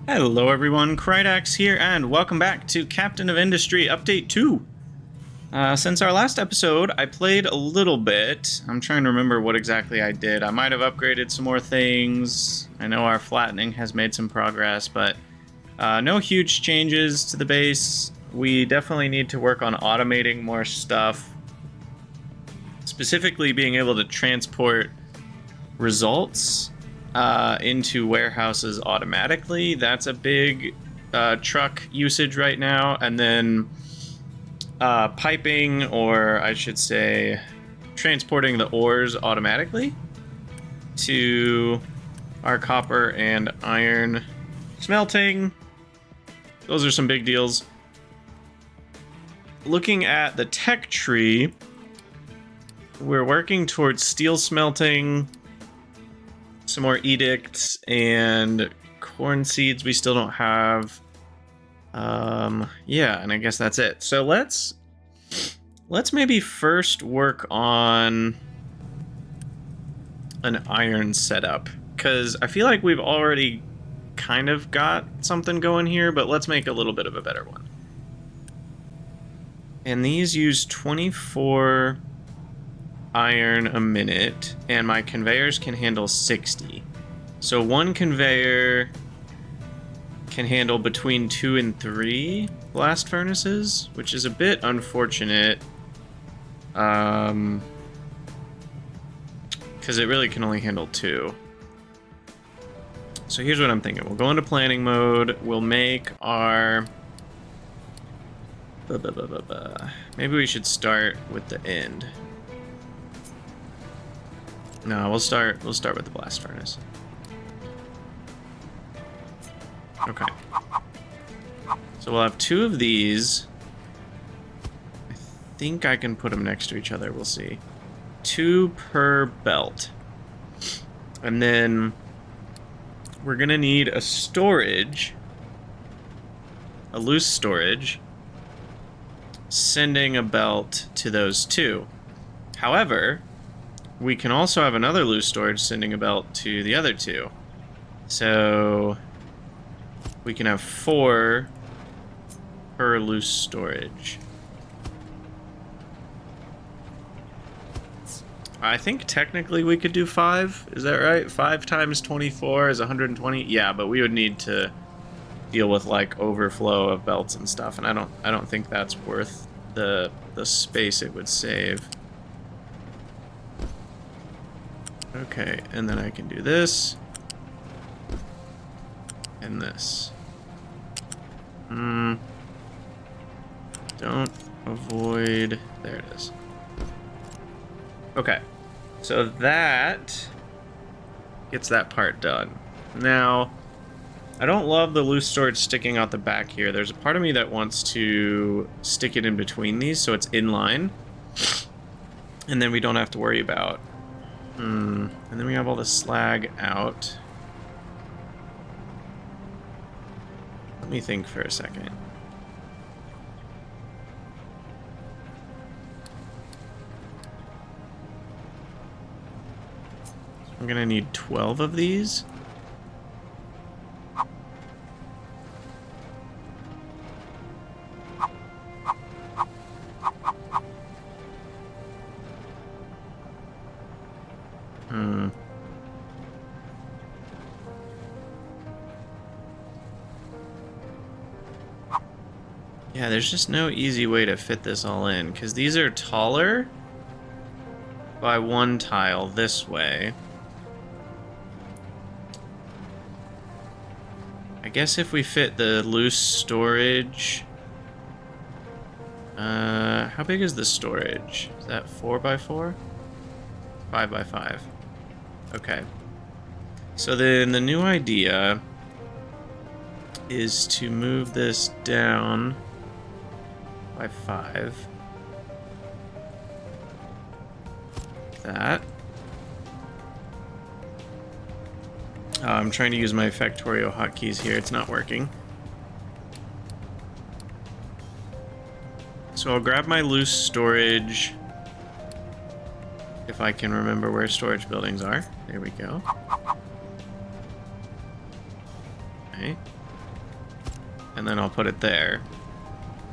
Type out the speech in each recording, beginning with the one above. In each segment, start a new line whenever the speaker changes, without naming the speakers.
Hello everyone, Krydax here, and welcome back to Captain of Industry Update 2. Since our last episode, I played a little bit. I'm trying to remember what exactly I did. I might have upgraded some more things. I know our flattening has made some progress, but no huge changes to the base. We definitely need to work on automating more stuff. Specifically being able to transport results into warehouses automatically. That's a big truck usage right now. And then piping, or I should say transporting the ores automatically to our copper and iron smelting. Those are some big deals. Looking at the tech tree, we're working towards steel smelting, some more edicts, and corn seeds we still don't have. Yeah, and I guess that's it. So let's maybe first work on an iron setup, because I feel like we've already kind of got something going here, but let's make a little bit of a better one. And these use 24 iron a minute, and my conveyors can handle 60. So one conveyor can handle between 2 and 3 blast furnaces, which is a bit unfortunate, because it really can only handle 2. So here's what I'm thinking. We'll go into planning mode. We'll make our... Maybe we should start with the end. No, we'll start with the blast furnace. Okay. So we'll have 2 of these. I think I can put them next to each other. We'll see. 2 per belt. And then we're gonna need a storage, a loose storage, sending a belt to those 2. However, we can also have another loose storage sending a belt to the other 2. So we can have 4 per loose storage. I think technically we could do 5. Is that right? 5 times 24 is 120. Yeah, but we would need to deal with like overflow of belts and stuff, and I don't think that's worth the space it would save. Okay, and then I can do this and this. Don't avoid. There it is. Okay, so that gets that part done. Now, I don't love the loose storage sticking out the back here. There's a part of me that wants to stick it in between these so it's in line, and then we don't have to worry about. And then we have all the slag out. Let me think for a second. I'm gonna need 12 of these. Yeah, there's just no easy way to fit this all in, because these are taller by 1 tile this way. I guess if we fit the loose storage... how big is the storage? Is that 4x4? 5x5. Okay. So then the new idea is to move this down by 5. That. I'm trying to use my Factorio hotkeys here. It's not working. So I'll grab my loose storage. If I can remember where storage buildings are. There we go. Okay. and then I'll put it there.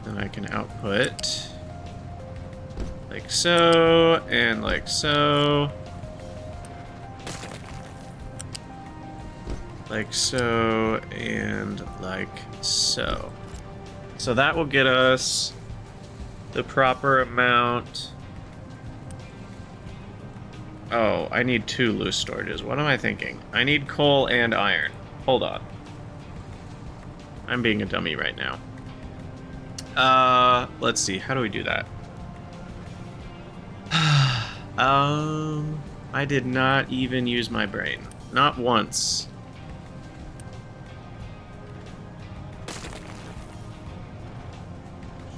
Then I can output like so, and like so. Like so, and like so. So that will get us the proper amount. Oh, I need 2 loose storages. What am I thinking? I need coal and iron. Hold on. I'm being a dummy right now. Let's see. How do we do that? I did not even use my brain. Not once.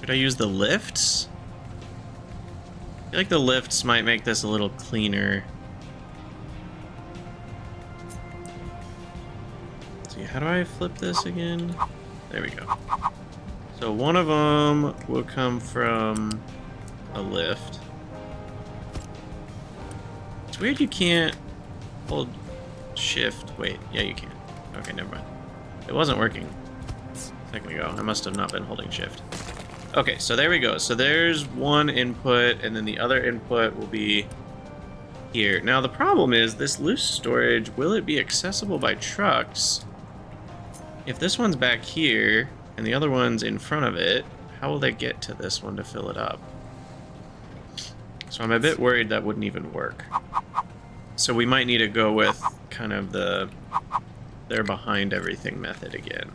Should I use the lifts? I feel like the lifts might make this a little cleaner. Let's see, how do I flip this again? There we go. So one of them will come from a lift. It's weird you can't hold shift. Wait, yeah, you can. Okay, never mind. It wasn't working a second ago. I must have not been holding shift. Okay, so there we go. So there's one input, and then the other input will be here. Now, the problem is this loose storage, will it be accessible by trucks? If this one's back here, and the other one's in front of it, how will they get to this one to fill it up? So I'm a bit worried that wouldn't even work. So we might need to go with kind of the they're behind everything method again.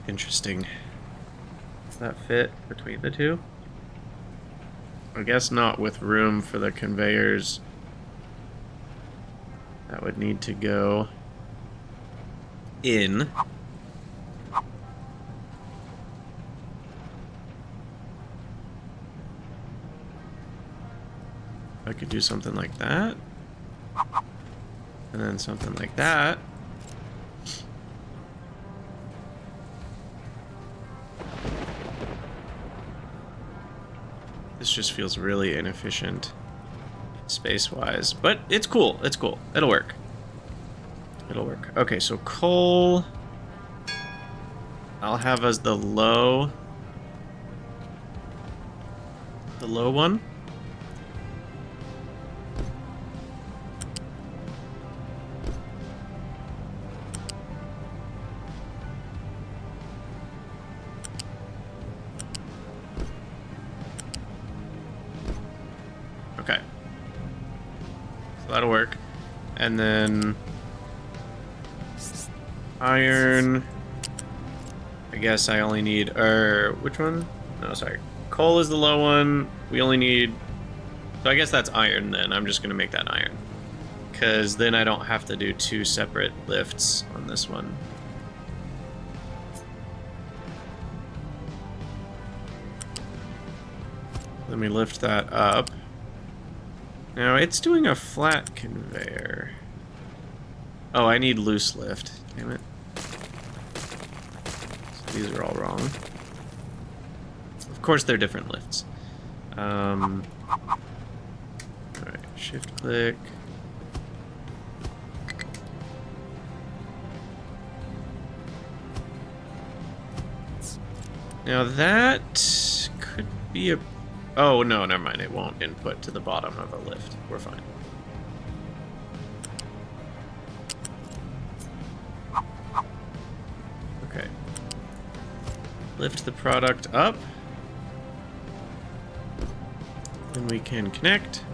Interesting. Does that fit between the two? I guess not with room for the conveyors. That would need to go in. I could do something like that. And then something like that. This just feels really inefficient space-wise, but it's cool. It's cool. It'll work. It'll work. Okay, so coal I'll have as the low one. Okay. So that'll work. And then iron. I guess I only need, which one? No, sorry. Coal is the low one. We only need, so I guess that's iron then. I'm just going to make that iron. Because then I don't have to do 2 separate lifts on this one. Let me lift that up. Now, it's doing a flat conveyor. Oh, I need loose lift. Damn it. So these are all wrong. Of course, they're different lifts. Alright, shift click. Now that could be a... Oh, no, never mind. It won't input to the bottom of a lift. We're fine. Okay. Lift the product up. Then we can connect.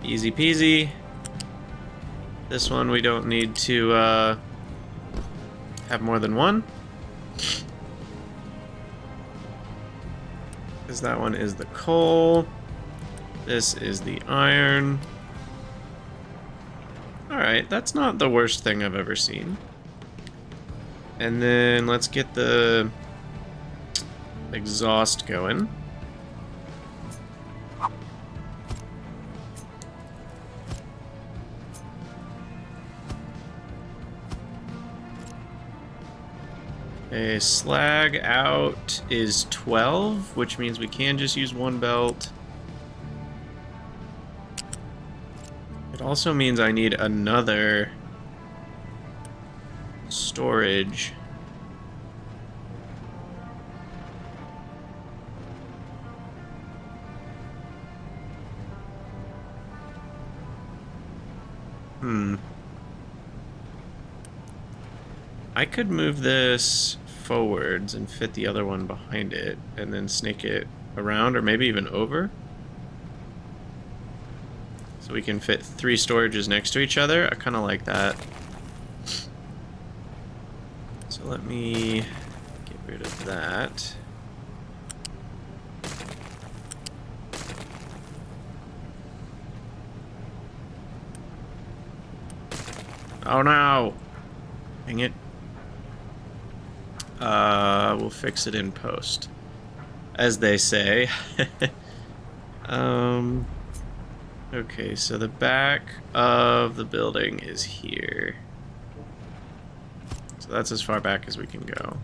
Easy peasy. This one we don't need to have more than one. Because that one is the coal. This is the iron. Alright, that's not the worst thing I've ever seen. And then let's get the exhaust going. A slag out is 12, which means we can just use one belt. It also means I need another storage. I could move this forwards and fit the other one behind it, and then snake it around, or maybe even over. So we can fit 3 storages next to each other. I kind of like that. So let me get rid of that. Oh no! Dang it. We'll fix it in post, as they say. Okay, so the back of the building is here. So that's as far back as we can go.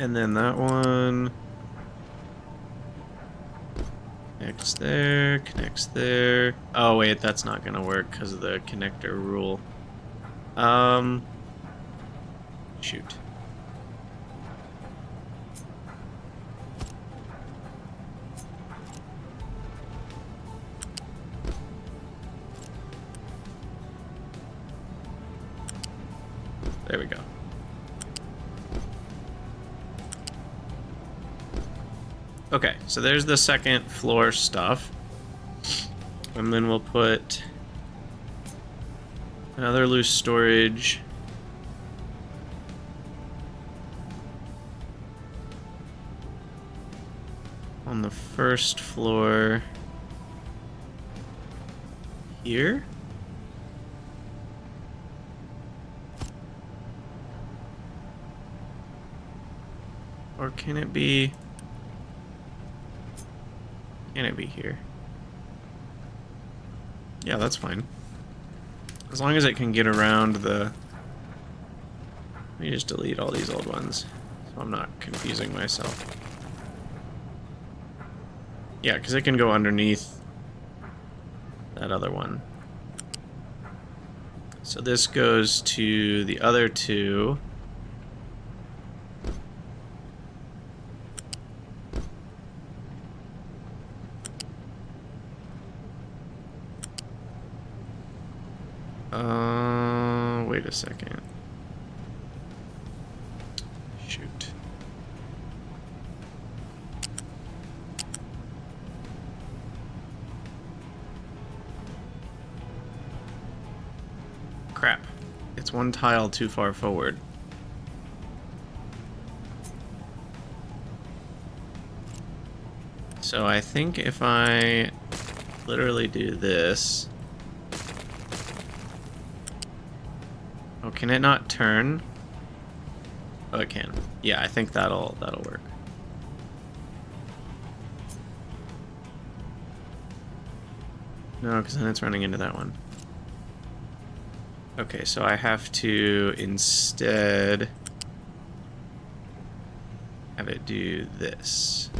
And then that one connects there, connects there. Oh wait, that's not gonna work because of the connector rule. Shoot. There we go. Okay, so there's the second floor stuff. And then we'll put another loose storage. On the first floor here. Or can it be... Can it be here? Yeah, that's fine. As long as it can get around the... Let me just delete all these old ones, so I'm not confusing myself. Yeah, because it can go underneath that other one. So this goes to the other two. Wait a second. Shoot. Crap. It's one tile too far forward. So I think if I literally do this... Oh, can it not turn? Oh, it can. Yeah, I think that'll work. No, because then it's running into that one. Okay, so I have to instead have it do this.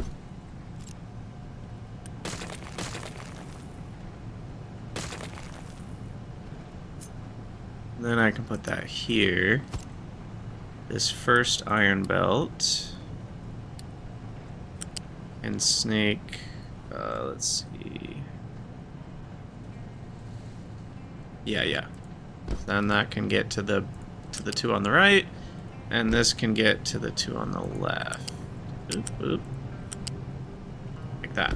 Then I can put that here. This first iron belt. And snake, let's see. Yeah. Then that can get to the two on the right, and this can get to the two on the left. Oop. Like that.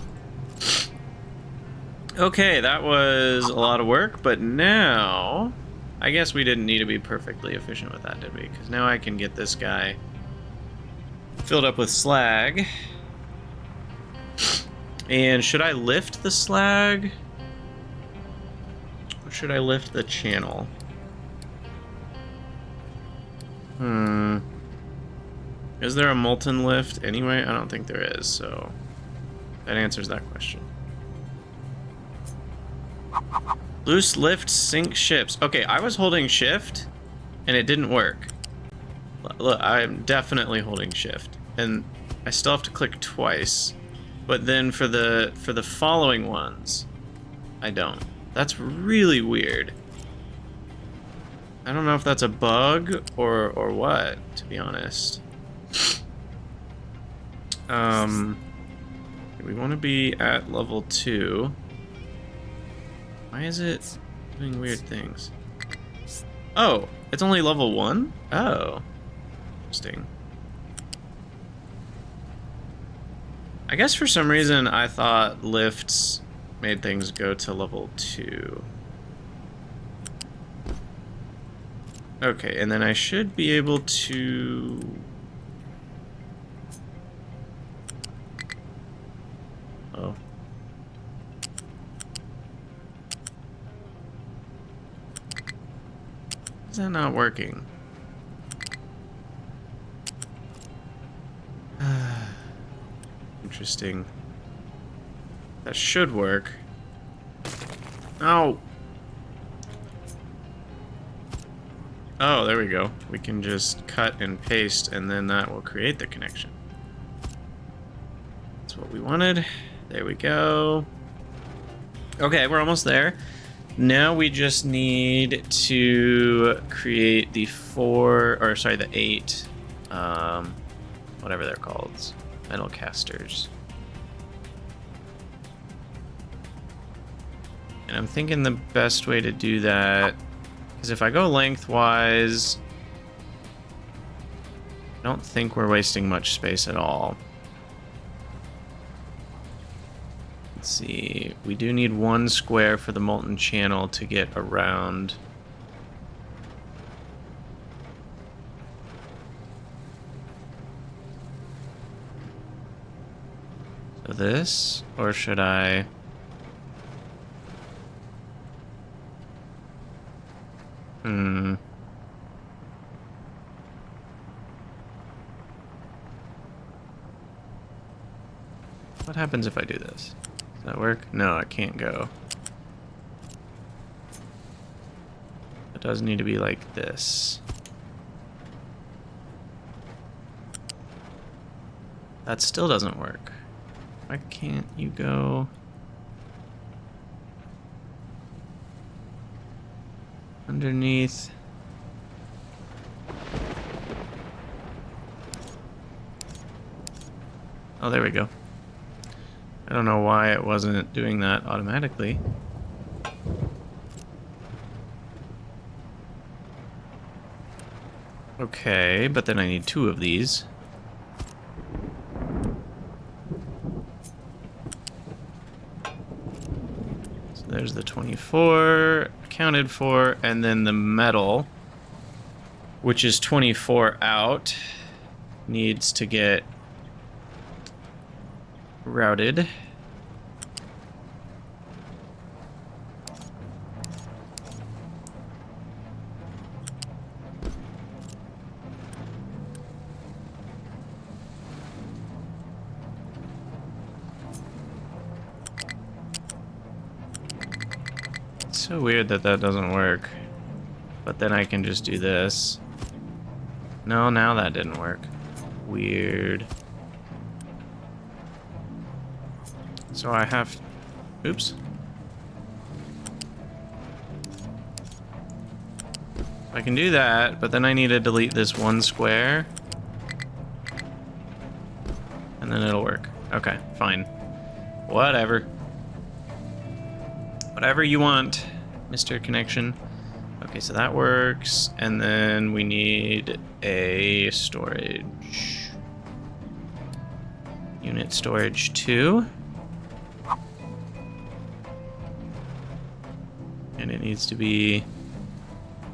Okay, that was a lot of work, but now... I guess we didn't need to be perfectly efficient with that, did we? Because now I can get this guy filled up with slag. And should I lift the slag? Or should I lift the channel? Is there a molten lift anyway? I don't think there is, so that answers that question. Loose lift, sink ships. Okay, I was holding shift, and it didn't work. Look, I'm definitely holding shift, and I still have to click twice. But then for the following ones, I don't. That's really weird. I don't know if that's a bug or what, to be honest. We want to be at level 2. Why is it doing weird things? Oh, it's only level 1? Oh. Interesting. I guess for some reason I thought lifts made things go to level 2. Okay, and then I should be able to... Oh. Is that not working? Interesting. That should work. Oh! Oh, there we go. We can just cut and paste, and then that will create the connection. That's what we wanted. There we go. Okay, we're almost there. Now we just need to create the 8, whatever they're called, metal casters. And I'm thinking the best way to do that, because if I go lengthwise, I don't think we're wasting much space at all. Let's see, we do need 1 square for the molten channel to get around. So this, or should I? What happens if I do this? Does that work? No, I can't go. It does need to be like this. That still doesn't work. Why can't you go? Underneath. Oh, there we go. I don't know why it wasn't doing that automatically. Okay, but then I need 2 of these. So there's the 24 accounted for, and then the metal, which is 24 out, needs to get routed. It's so weird that that doesn't work. But then I can just do this. No, now that didn't work. Weird. So I have... Oops. I can do that, but then I need to delete this 1 square. And then it'll work. Okay, fine. Whatever. Whatever you want, Mr. Connection. Okay, so that works. And then we need a storage. Unit storage 2. And it needs to be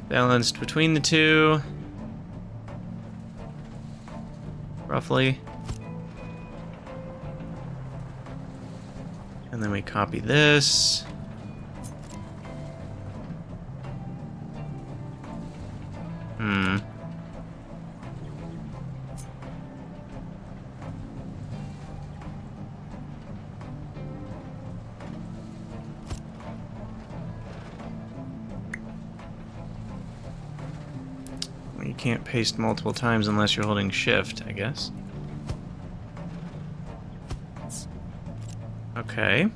balanced between the 2. Roughly. And then we copy this. can't paste multiple times unless you're holding shift, I guess. Okay.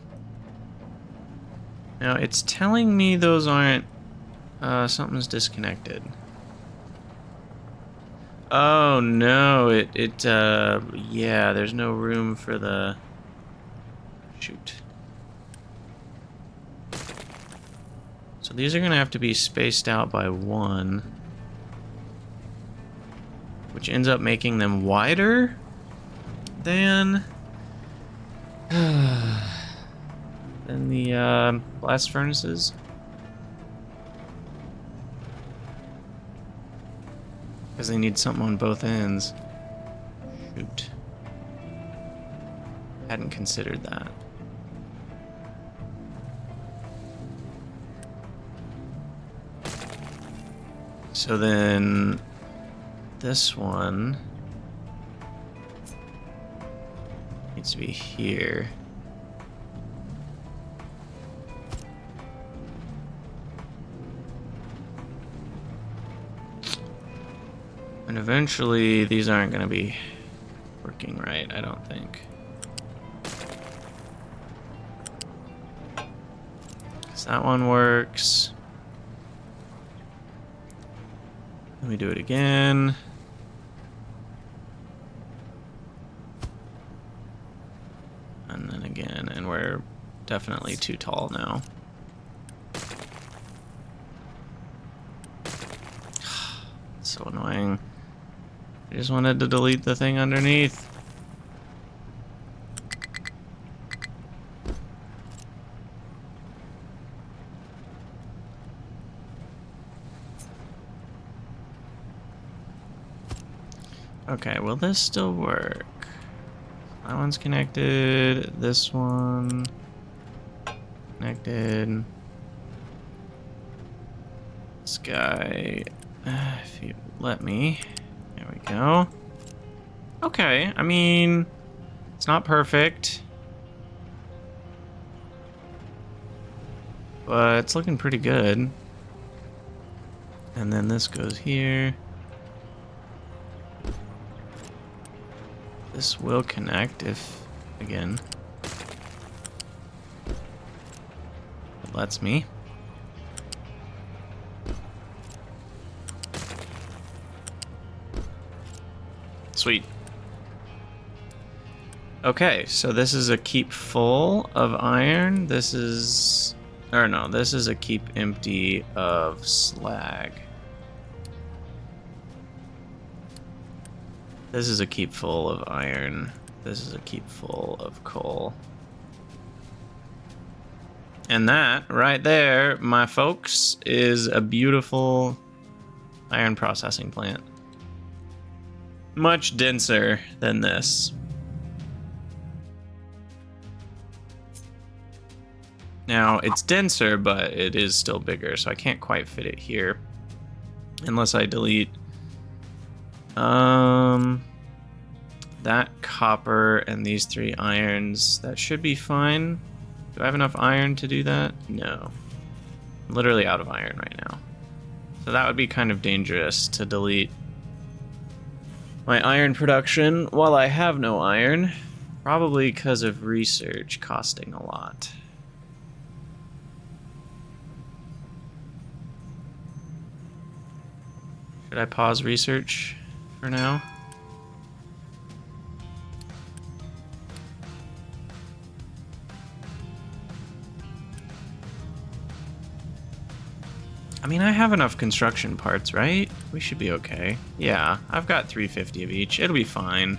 Now it's telling me those aren't... something's disconnected. Oh no, yeah, there's no room for the... Shoot. So these are gonna have to be spaced out by 1. Which ends up making them wider than... than the, blast furnaces. Because they need something on both ends. Shoot. Hadn't considered that. So then this one needs to be here. And eventually these aren't going to be working right, I don't think. Because that one works. Let me do it again. And then again, and we're definitely too tall now. So annoying. I just wanted to delete the thing underneath. Okay, will this still work? That one's connected. This one connected. This guy, if you let me. There we go. Okay, I mean, it's not perfect, but it's looking pretty good. And then this goes here. This will connect if, again, it lets me. Sweet. Okay, so this is a keep full of iron. This is, or no, this is a keep empty of slag. This is a keep full of iron. This is a keep full of coal. And that right there, my folks, is a beautiful iron processing plant. Much denser than this. Now, it's denser, but it is still bigger, so I can't quite fit it here. Unless I delete that copper and these 3 irons. That should be fine. Do I have enough iron to do that? No. I'm literally out of iron right now. So that would be kind of dangerous to delete my iron production while I have no iron. Probably because of research costing a lot. Should I pause research for now? I mean, I have enough construction parts, right? We should be okay. Yeah, I've got 350 of each. It'll be fine.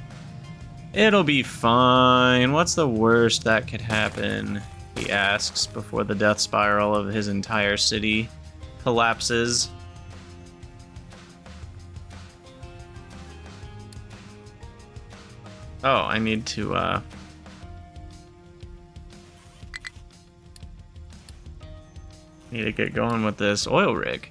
It'll be fine. What's the worst that could happen? He asks before the death spiral of his entire city collapses. Oh, I need to, need to get going with this oil rig.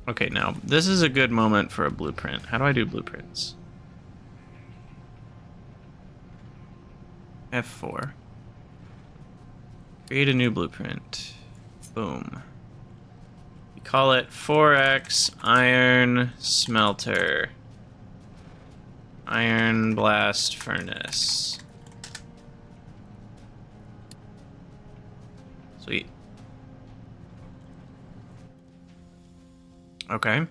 Okay, now, this is a good moment for a blueprint. How do I do blueprints? F4. Create a new blueprint. Boom. We call it 4X Iron Smelter. Iron Blast Furnace. Sweet. Okay.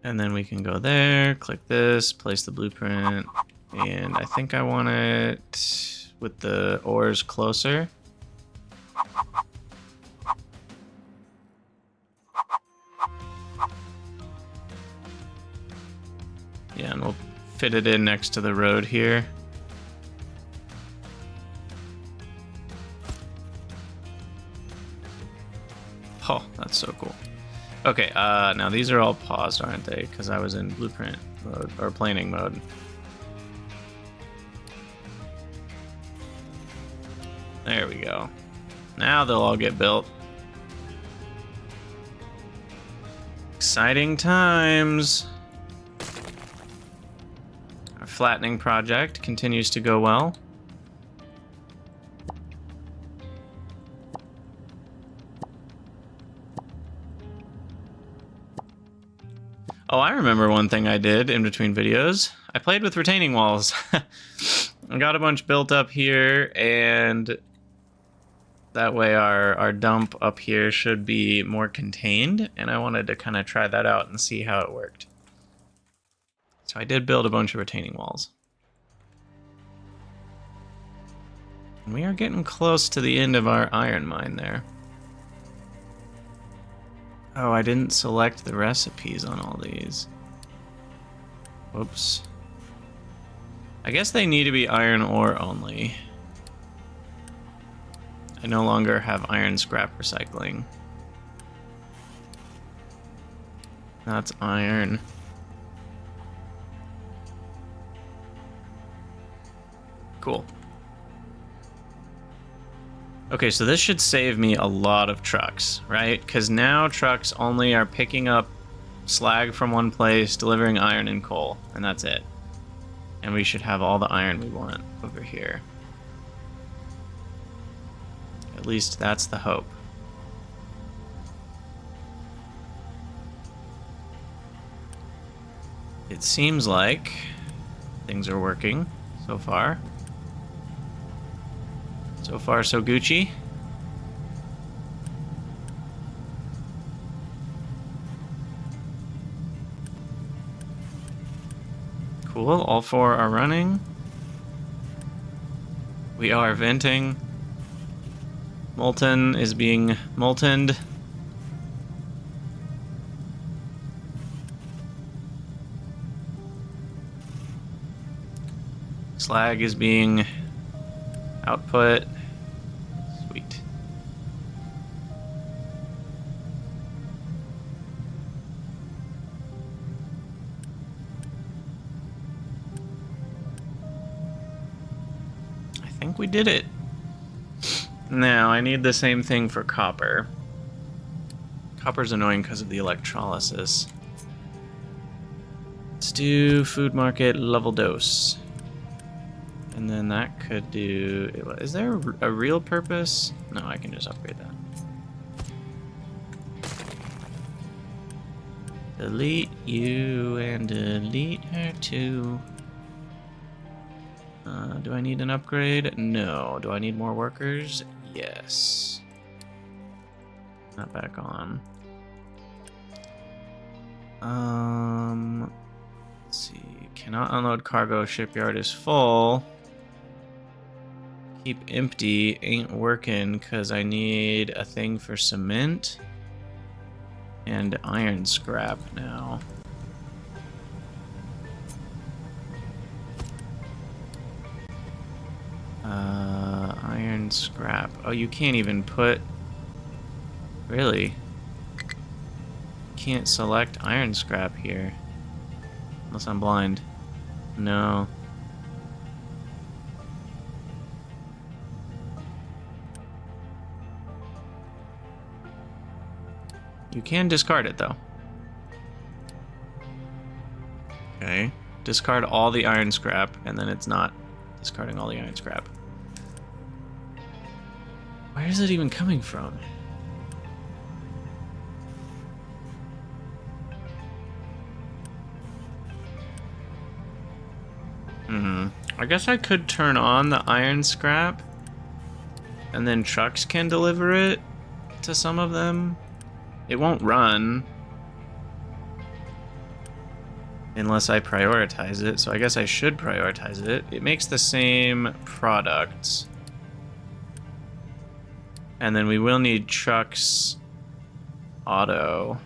And then we can go there, click this, place the blueprint, and I think I want it with the ores closer. Yeah, and we'll fit it in next to the road here. Oh, that's so cool. Okay, now these are all paused, aren't they? Because I was in blueprint mode, or planing mode. There we go. Now they'll all get built. Exciting times. Our flattening project continues to go well. Oh, I remember one thing I did in between videos. I played with retaining walls. I got a bunch built up here, and that way our dump up here should be more contained, and I wanted to kind of try that out and see how it worked. So I did build a bunch of retaining walls. And we are getting close to the end of our iron mine there. Oh, I didn't select the recipes on all these. Whoops. I guess they need to be iron ore only. I no longer have iron scrap recycling. That's iron. Cool. Okay, so this should save me a lot of trucks, right? Because now trucks only are picking up slag from one place, delivering iron and coal, and that's it. And we should have all the iron we want over here. At least that's the hope. It seems like things are working so far. So far, so Gucci. Cool, all four are running. We are venting. Molten is being moltened. Slag is being output. Sweet. I think we did it. Now, I need the same thing for copper. Copper's annoying because of the electrolysis. Let's do food market level dose. And then that could do... Is there a real purpose? No, I can just upgrade that. Delete you and delete her too. Do I need an upgrade? No. Do I need more workers? Yes. Not back on. Let's see. Cannot unload cargo. Shipyard is full. Keep empty ain't working because I need a thing for cement and iron scrap now. Iron scrap. Oh, you can't even put... Really? Can't select iron scrap here. Unless I'm blind. No. You can discard it, though. Okay. Discard all the iron scrap, and then it's not discarding all the iron scrap. Where is it even coming from? I guess I could turn on the iron scrap, and then trucks can deliver it to some of them. It won't run unless I prioritize it, so I guess I should prioritize it. It makes the same products. And then we will need trucks auto.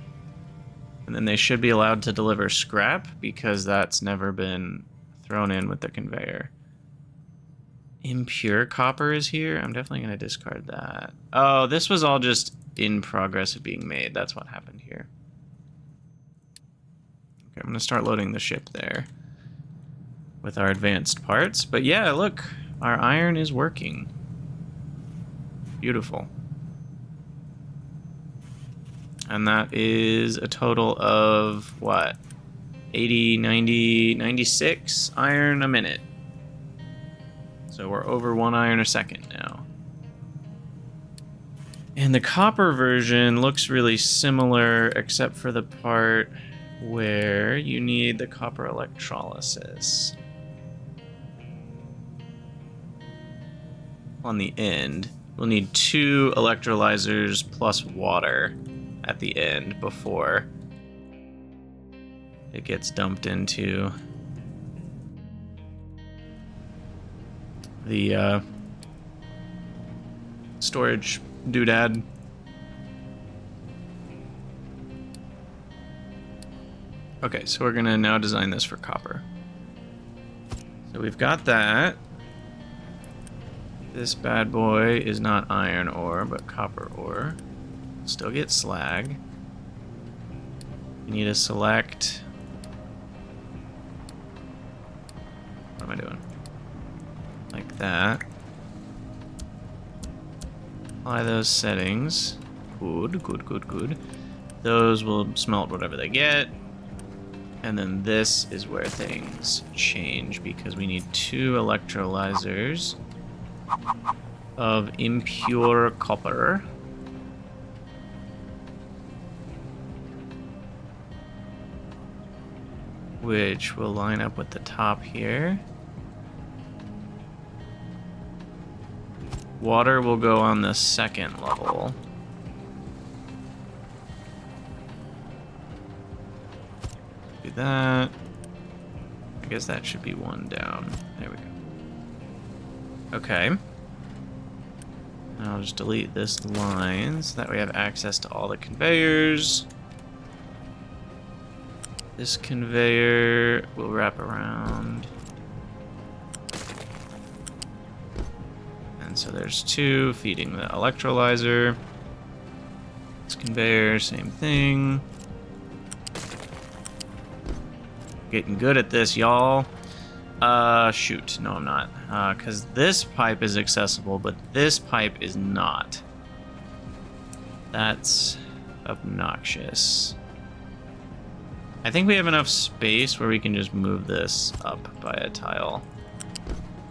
And then they should be allowed to deliver scrap because that's never been thrown in with the conveyor. Impure copper is here. I'm definitely going to discard that. Oh, this was all just in progress of being made. That's what happened here. Okay, I'm going to start loading the ship there with our advanced parts. But yeah, look, our iron is working. Beautiful. And that is a total of, what, 80, 90, 96 iron a minute. So we're over 1 iron a second now. And the copper version looks really similar, except for the part where you need the copper electrolysis. On the end, we'll need 2 electrolyzers plus water at the end before it gets dumped into the storage doodad. Okay, so we're gonna now design this for copper. So we've got that. This bad boy is not iron ore, but copper ore. Still get slag. You need to select. What am I doing? Like that. Apply those settings. Good, good, good, good. Those will smelt whatever they get. And then this is where things change because we need 2 electrolyzers of impure copper. Which will line up with the top here. Water will go on the 2nd level. Do that. I guess that should be 1 down. There we go. Okay. Now I'll just delete this line so that we have access to all the conveyors. This conveyor will wrap around. And so there's 2 feeding the electrolyzer. This conveyor, same thing. Getting good at this, y'all. Shoot. No, I'm not. Because this pipe is accessible, but this pipe is not. That's obnoxious. I think we have enough space where we can just move this up by a tile.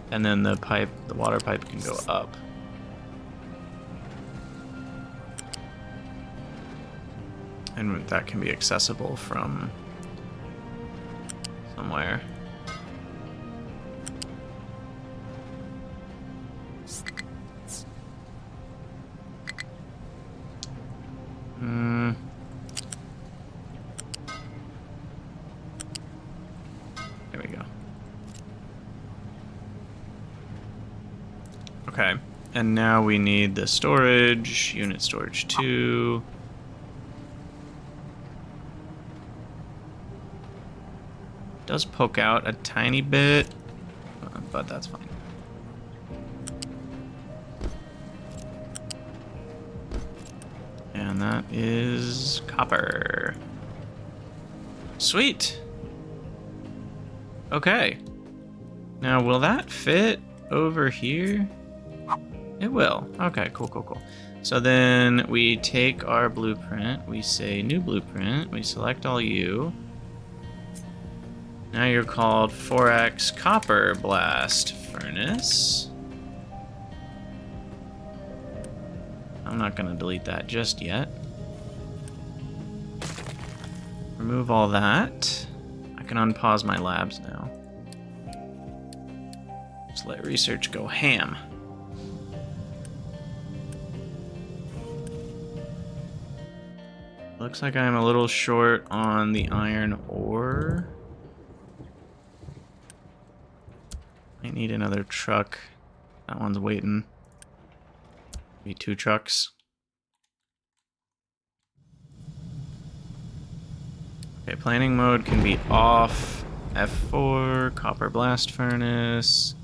And then the water pipe can go up. And that can be accessible from somewhere. There we go. Okay, and now we need the storage, unit storage 2. Does poke out a tiny bit, but that's fine. And that is copper. Sweet. Okay. Now, will that fit over here? It will. Okay, cool, cool, cool. So then we take our blueprint, we say new blueprint, we select all you. Now you're called 4X Copper Blast Furnace. I'm not gonna delete that just yet. Remove all that. I can unpause my labs now. Just let research go ham. Looks like I'm a little short on the iron ore. I need another truck. That one's waiting. Maybe 2 trucks. Okay, planning mode can be off. F4, copper blast furnace.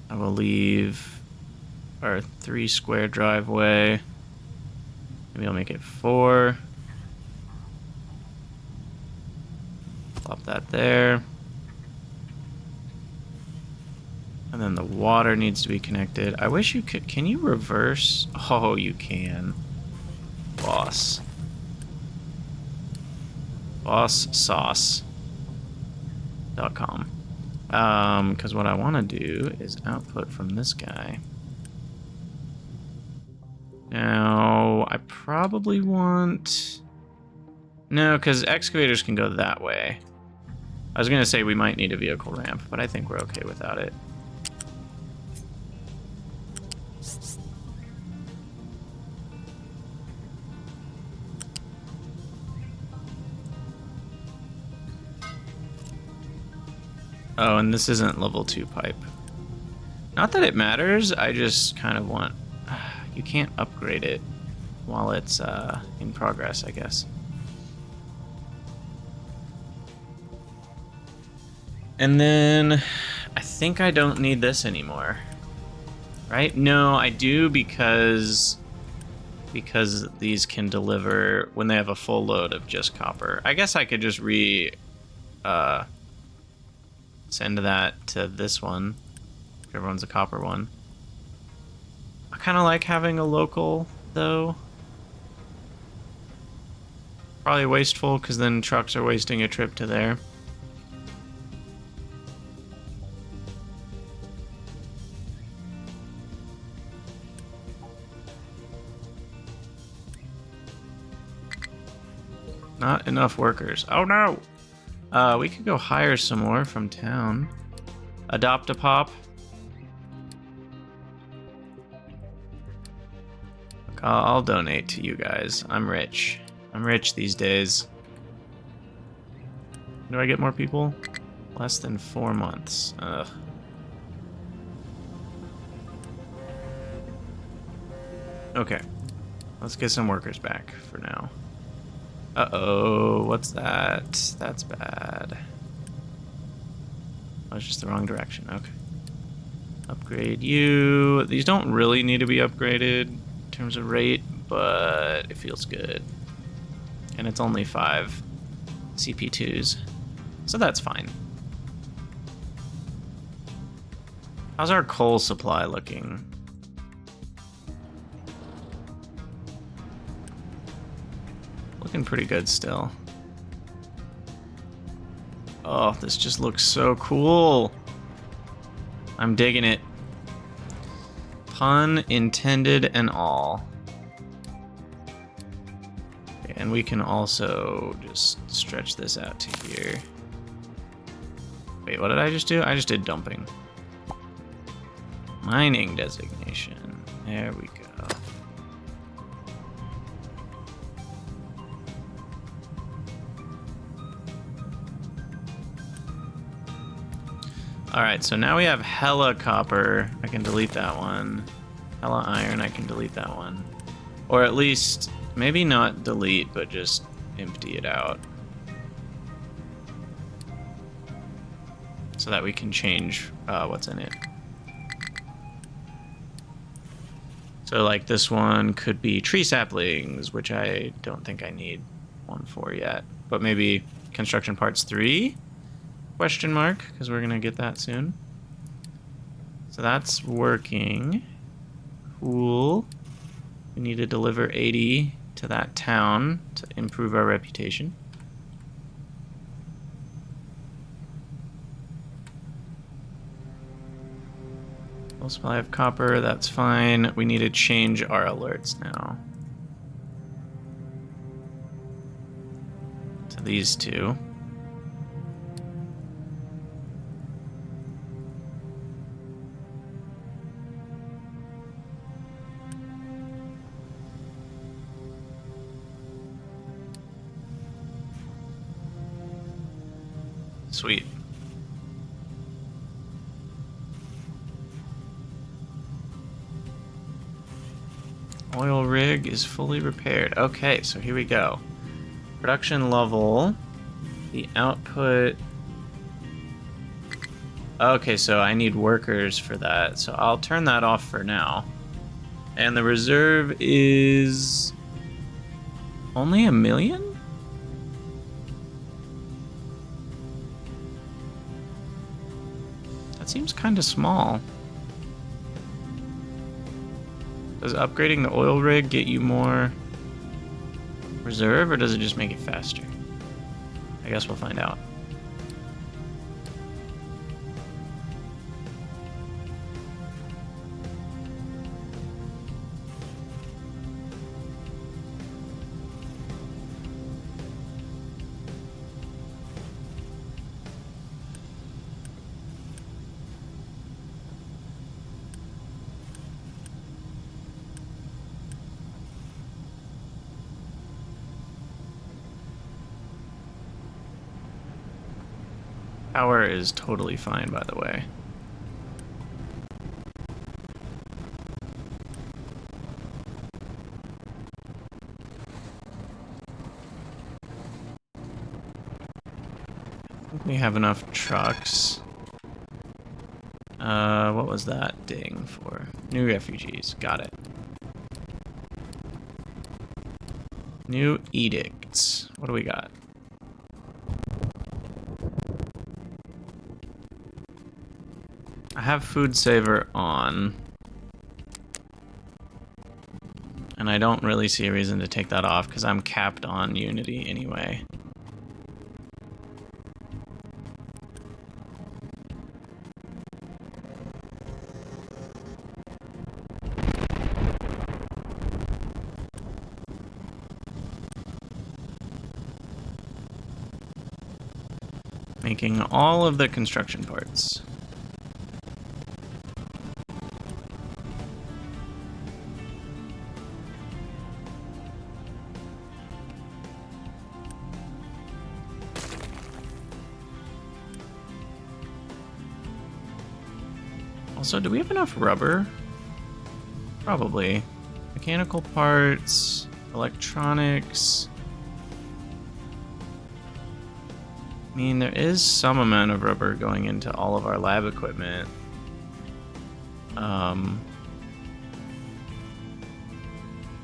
I will leave our 3 square driveway. Maybe I'll make it 4. Plop that there. And then the water needs to be connected. I wish you could... Can you reverse? Oh, you can. Boss. BossSauce.com. Because what I want to do is output from this guy. Now, I probably want... No, because excavators can go that way. I was going to say we might need a vehicle ramp, but I think we're okay without it. Oh, and this isn't level 2 pipe. Not that it matters, I just kind of want... You can't upgrade it while it's in progress, I guess. And then I think I don't need this anymore. Right? No, I do because these can deliver when they have a full load of just copper. I guess I could just send that to this one. Everyone's a copper one. I kind of like having a local, though. Probably wasteful, because then trucks are wasting a trip to there. Not enough workers. Oh no! We could go hire some more from town. Adopt a pop. Look, I'll donate to you guys. I'm rich. I'm rich these days. Do I get more people? Less than 4 months. Ugh. Okay. Let's get some workers back for now. Uh-oh, what's that? That's bad. Oh, it's just the wrong direction, okay. Upgrade you. These don't really need to be upgraded in terms of rate, but it feels good. And it's only 5 CP2s, so that's fine. How's our coal supply looking? Looking pretty good still. Oh, this just looks so cool. I'm digging it. Pun intended and all. Okay, and we can also just stretch this out to here. Wait, what did I just do? I just did dumping. Mining designation. There we go. Alright, so now we have hella copper. I can delete that one. Hella iron, I can delete that one. Or at least, maybe not delete, but just empty it out. So that we can change what's in it. So like this one could be tree saplings, which I don't think I need one for yet. But maybe construction parts 3? Question mark, because we're gonna get that soon. So that's working. Cool. We need to deliver 80 to that town to improve our reputation. Full supply of copper, that's fine. We need to change our alerts now. these two. Sweet. Oil rig is fully repaired. Okay, so here we go. Production level. The output. Okay, so I need workers for that. So I'll turn that off for now. And the reserve is only 1 million? That seems kind of small. Does upgrading the oil rig get you more reserve, or does it just make it faster? I guess we'll find out. Power is totally fine, by the way. I think we have enough trucks. What was that ding for? New refugees. Got it. New edicts. What do we got? I have food saver on. And I don't really see a reason to take that off because I'm capped on Unity anyway. Making all of the construction parts. Also, do we have enough rubber? Probably. Mechanical parts, electronics. I mean, there is some amount of rubber going into all of our lab equipment.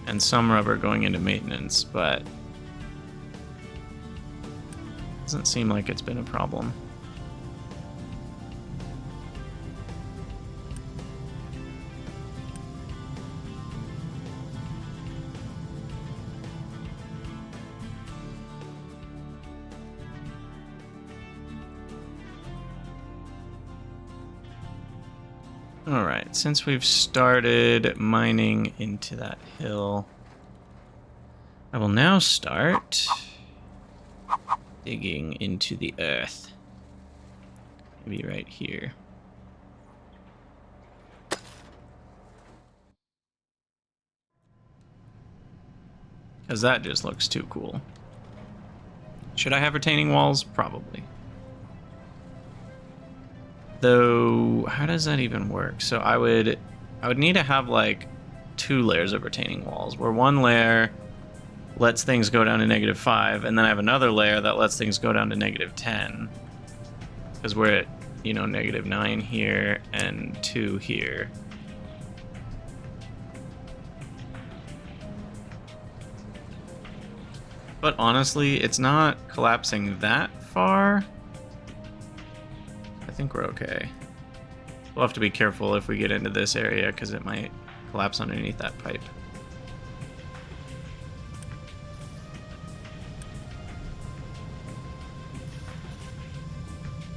And some rubber going into maintenance, but doesn't seem like it's been a problem. Alright, since we've started mining into that hill, I will now start digging into the earth. Maybe right here. Because that just looks too cool. Should I have retaining walls? Probably. Though, how does that even work? So I would need to have like 2 layers of retaining walls, where one layer lets things go down to -5, and then I have another layer that lets things go down to -10. Because we're at, you know, -9 here and 2 here. But honestly, it's not collapsing that far. I think we're okay. We'll have to be careful if we get into this area because it might collapse underneath that pipe.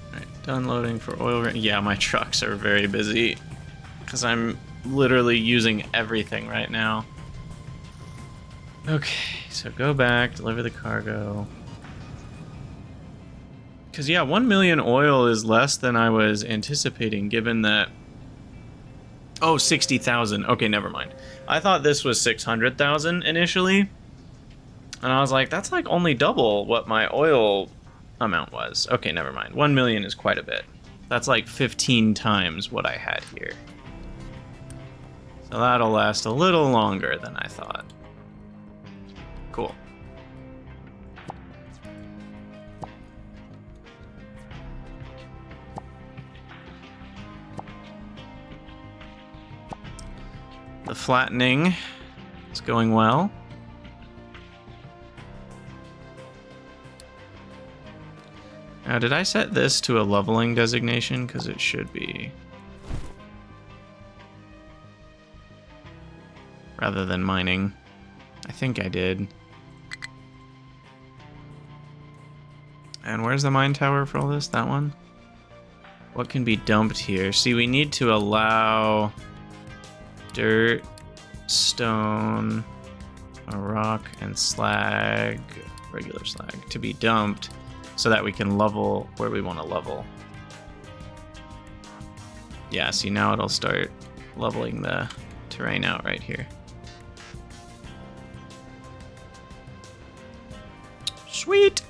Alright, done loading for oil. Yeah, my trucks are very busy because I'm literally using everything right now. Okay, so go back, deliver the cargo. Because, yeah, 1 million oil is less than I was anticipating, given that... Oh, 60,000. Okay, never mind. I thought this was 600,000 initially. And I was like, that's like only double what my oil amount was. Okay, never mind. 1 million is quite a bit. That's like 15 times what I had here. So that'll last a little longer than I thought. Cool. The flattening is going well. Now, did I set this to a leveling designation? Because it should be. Rather than mining. I think I did. And where's the mine tower for all this? That one? What can be dumped here? See, we need to allow dirt, stone, a rock, and slag, regular slag, to be dumped so that we can level where we want to level. Yeah, see, now it'll start leveling the terrain out right here. Sweet!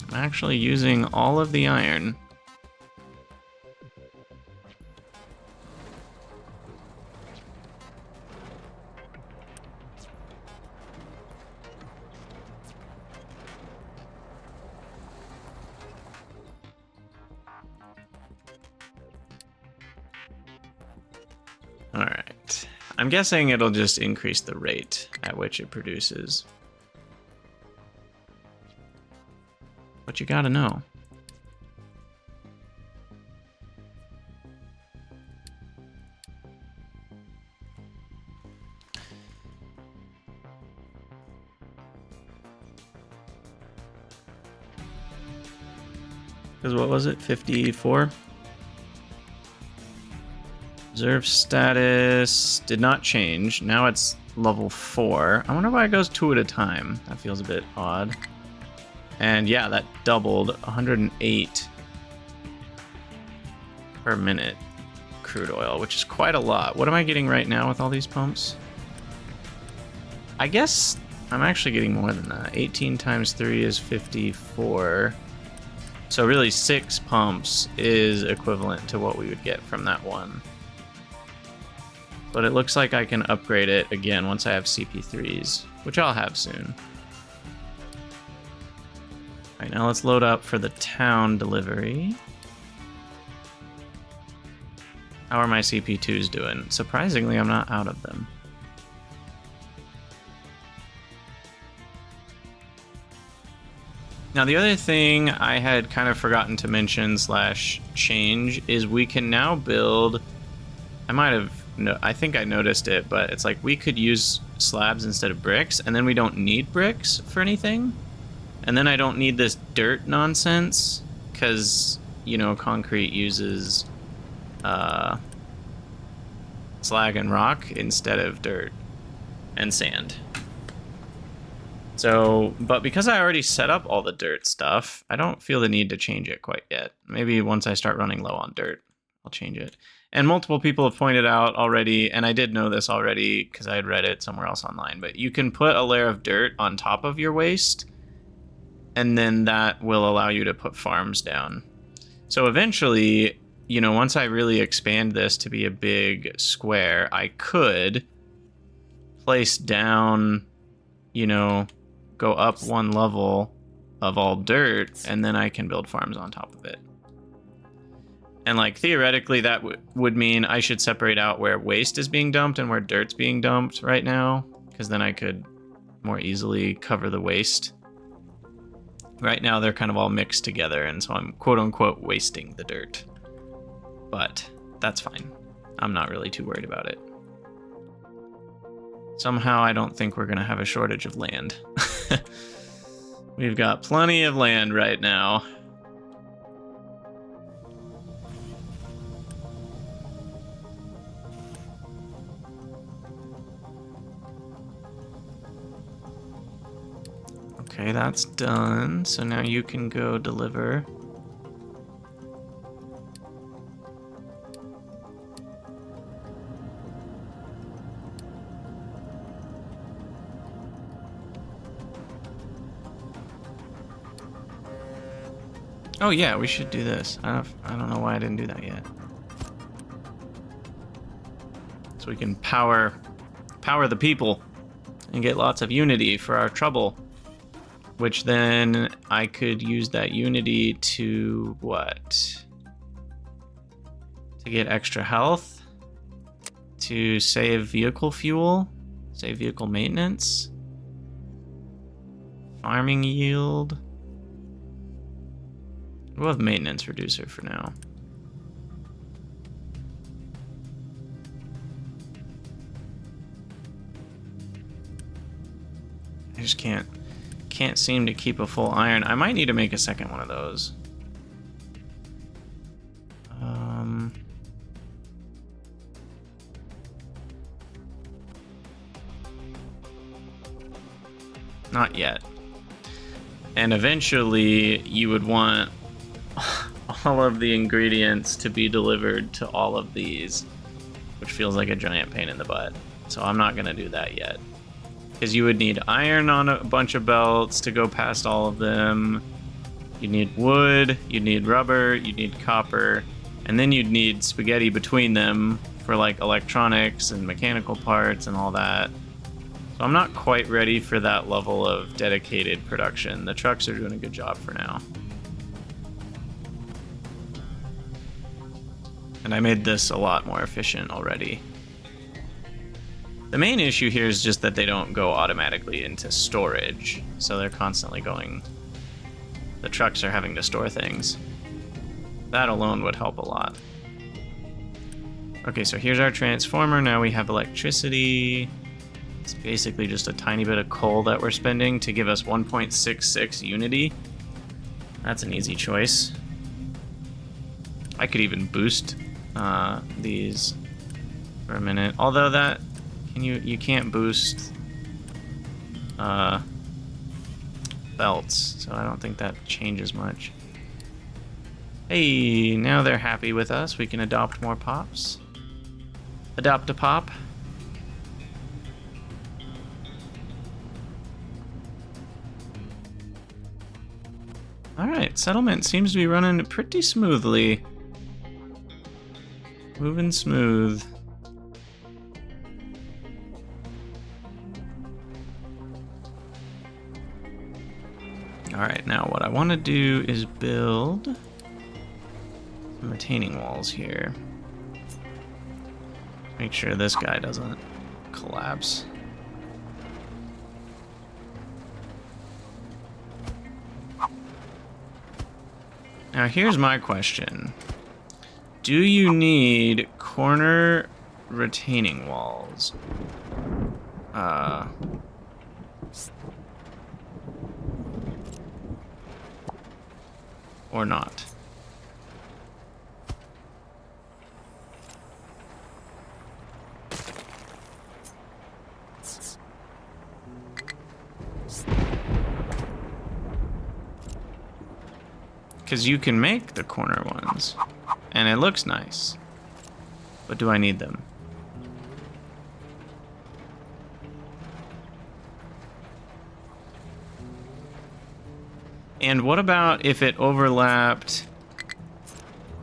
I'm actually using all of the iron. Alright. I'm guessing it'll just increase the rate at which it produces. But you gotta know. Because what was it? 54? Reserve status did not change. Now it's level 4. I wonder why it goes 2 at a time. That feels a bit odd. And yeah, that doubled 108 per minute crude oil, which is quite a lot. What am I getting right now with all these pumps? I guess I'm actually getting more than that. 18 times 3 is 54. So really 6 pumps is equivalent to what we would get from that one. But it looks like I can upgrade it again once I have CP3s, which I'll have soon. Alright, now let's load up for the town delivery. How are my CP2s doing? Surprisingly, I'm not out of them. Now, the other thing I had kind of forgotten to mention / change is we can now build... I think I noticed it, but it's like we could use slabs instead of bricks, and then we don't need bricks for anything. And then I don't need this dirt nonsense, because, you know, concrete uses slag and rock instead of dirt and sand. So, but because I already set up all the dirt stuff, I don't feel the need to change it quite yet. Maybe once I start running low on dirt, I'll change it. And multiple people have pointed out already, and I did know this already because I had read it somewhere else online, but you can put a layer of dirt on top of your waste, and then that will allow you to put farms down. So eventually, you know, once I really expand this to be a big square, I could place down, you know, go up one level of all dirt, and then I can build farms on top of it. And like theoretically that would mean I should separate out where waste is being dumped and where dirt's being dumped right now, because then I could more easily cover the waste. Right now they're kind of all mixed together, and so I'm quote unquote wasting the dirt. But that's fine. I'm not really too worried about it. Somehow I don't think we're gonna have a shortage of land. We've got plenty of land right now. Okay, that's done. So now you can go deliver. Oh yeah, we should do this. I don't know why I didn't do that yet. So we can power the people and get lots of unity for our trouble. Which then I could use that unity to what? To get extra health, to save vehicle fuel, save vehicle maintenance, farming yield. We'll have maintenance reducer for now. I just can't seem to keep a full iron. I might need to make a second one of those. Not yet. And eventually you would want all of the ingredients to be delivered to all of these, which feels like a giant pain in the butt. So I'm not gonna do that yet. Because you would need iron on a bunch of belts to go past all of them. You'd need wood, you'd need rubber, you'd need copper, and then you'd need spaghetti between them for like electronics and mechanical parts and all that. So I'm not quite ready for that level of dedicated production. The trucks are doing a good job for now. And I made this a lot more efficient already. The main issue here is just that they don't go automatically into storage. So they're constantly going... The trucks are having to store things. That alone would help a lot. Okay, so here's our transformer. Now we have electricity. It's basically just a tiny bit of coal that we're spending to give us 1.66 unity. That's an easy choice. I could even boost these for a minute. Although that... You can't boost belts, so I don't think that changes much. Hey, now they're happy with us. We can adopt more pops. Adopt a pop. Alright, settlement seems to be running pretty smoothly. Moving smooth. Alright, now what I want to do is build some retaining walls here. Make sure this guy doesn't collapse. Now here's my question. Do you need corner retaining walls? Or not? Because you can make the corner ones, and it looks nice. But do I need them? And what about if it overlapped?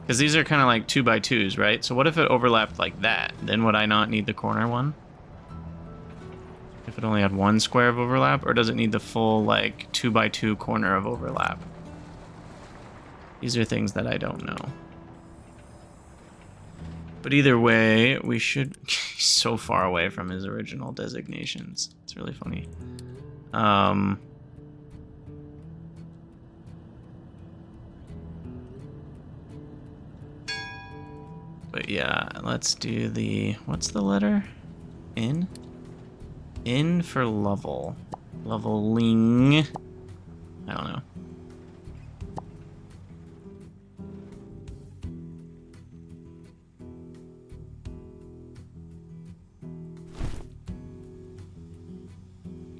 Because these are kind of like 2x2s, right? So what if it overlapped like that? Then would I not need the corner one? If it only had one square of overlap? Or does it need the full like 2x2 corner of overlap? These are things that I don't know. But either way, we should... He's so far away from his original designations. It's really funny. But yeah, let's do the... What's the letter? N? N for level. Leveling. I don't know.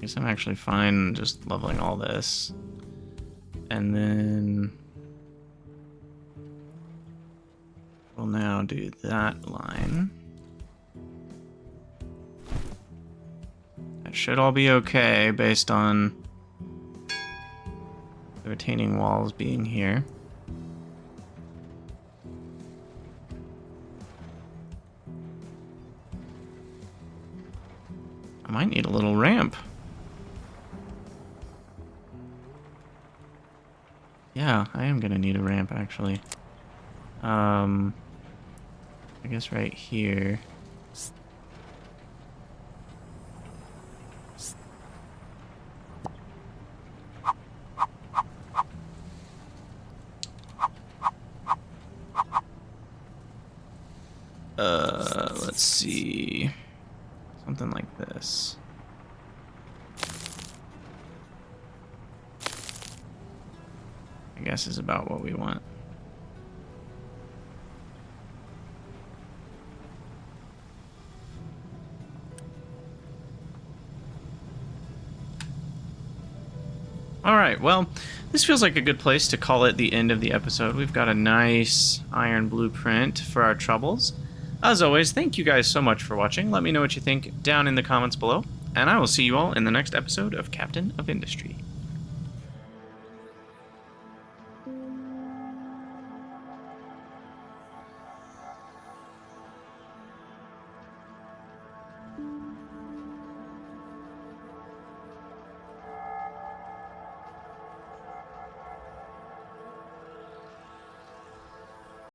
guess I'm actually fine just leveling all this. And then we'll now do that line. That should all be okay based on the retaining walls being here. I might need a little ramp. Yeah, I am gonna need a ramp actually. I guess right here. Let's see. Something like this. I guess is about what we want. Alright, well, this feels like a good place to call it the end of the episode. We've got a nice iron blueprint for our troubles. As always, thank you guys so much for watching. Let me know what you think down in the comments below, and I will see you all in the next episode of Captain of Industry.